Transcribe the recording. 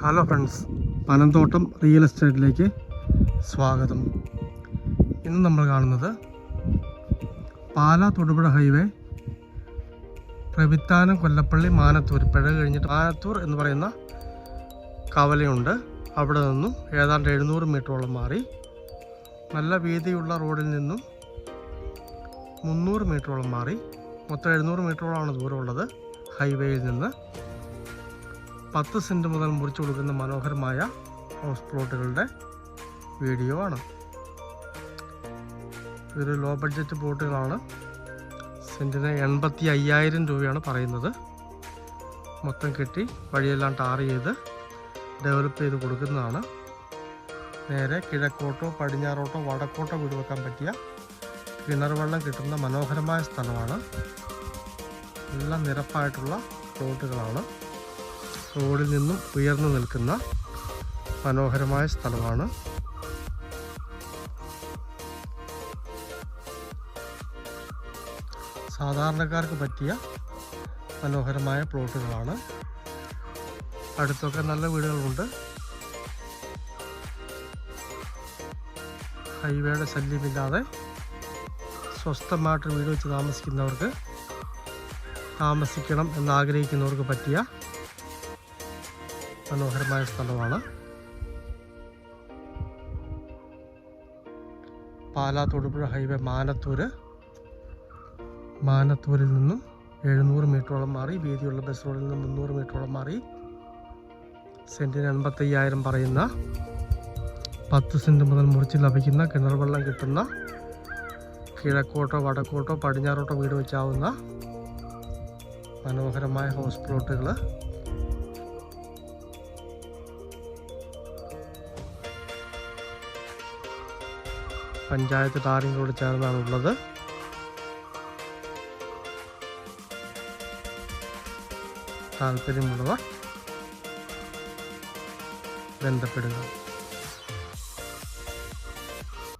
Hello friends, Panamthottam real എസ്റ്റേറ്റിലേക്ക് സ്വാഗതം. ഇന്ന് നമ്മൾ കാണുന്നത് പാലാ തൊടുപുഴ ഹൈവേ പ്രവിത്താനം കൊല്ലപ്പള്ളി മാനത്തൂർ പിഴ കഴിഞ്ഞിട്ട് മാനത്തൂർ എന്ന് പറയുന്ന കവലയുണ്ട്. അവിടെ നിന്നും ഏതാണ്ട് 700 മീറ്ററോളം മാറി നല്ല വീതിയുള്ള റോഡിൽ നിന്നും 300 മീറ്ററോളം മാറി മൊത്തം 700 മീറ്ററോളമാണ് ദൂരമുള്ളത്. ഹൈവേയിൽ നിന്ന് 10 സെൻറ്റ് മുതൽ മുറിച്ചു കൊടുക്കുന്ന മനോഹരമായ ഹൗസ് പ്ലോട്ടുകളുടെ വീഡിയോ ആണ്. ഇതൊരു ലോ ബഡ്ജറ്റ് പ്ലോട്ടുകളാണ്. സെൻറ്റിന് 85,000 രൂപയാണ് പറയുന്നത്. മൊത്തം കെട്ടി വഴിയെല്ലാം ടാർ ചെയ്ത് ഡെവലപ്പ് ചെയ്ത് കൊടുക്കുന്നതാണ്. നേരെ കിഴക്കോട്ടോ പടിഞ്ഞാറോട്ടോ വടക്കോട്ടോ വീട് വെക്കാൻ പറ്റിയ കിണർ വെള്ളം കിട്ടുന്ന മനോഹരമായ സ്ഥലമാണ്. എല്ലാം നിരപ്പായിട്ടുള്ള പ്ലോട്ടുകളാണ്. റോഡിൽ നിന്നും ഉയർന്നു നിൽക്കുന്ന മനോഹരമായ സ്ഥലമാണ്. സാധാരണക്കാർക്ക് പറ്റിയ മനോഹരമായ പ്ലോട്ടുകളാണ്. അടുത്തൊക്കെ നല്ല വീടുകളുണ്ട്. ഹൈവേയുടെ ശല്യമില്ലാതെ സ്വസ്ഥമായിട്ട് വീട് വെച്ച് താമസിക്കണം എന്നാഗ്രഹിക്കുന്നവർക്ക് പറ്റിയ മനോഹരമായ സ്ഥലമാണ്. പാലാ തൊടുപുഴ ഹൈവേ മാനത്തൂരിൽ നിന്നും 700 മീറ്ററോളം മാറി വീതിയുള്ള ബസ് റോഡിൽ നിന്നും 300 മീറ്ററോളം മാറി സെൻറ്റിന് 85,000 പറയുന്ന 10 സെൻറ്റ് മുതൽ മുറിച്ച് ലഭിക്കുന്ന കിണർ വെള്ളം കിട്ടുന്ന കിഴക്കോട്ടോ വടക്കോട്ടോ പടിഞ്ഞാറോട്ടോ വീട് വെച്ചാവുന്ന മനോഹരമായ ഹൗസ് പ്ലോട്ടുകൾ പഞ്ചായത്ത് ടാറിങ്ങോട് ചേർന്നാണ് ഉള്ളത്. താല്പര്യമുള്ളവർ ബന്ധപ്പെടുക.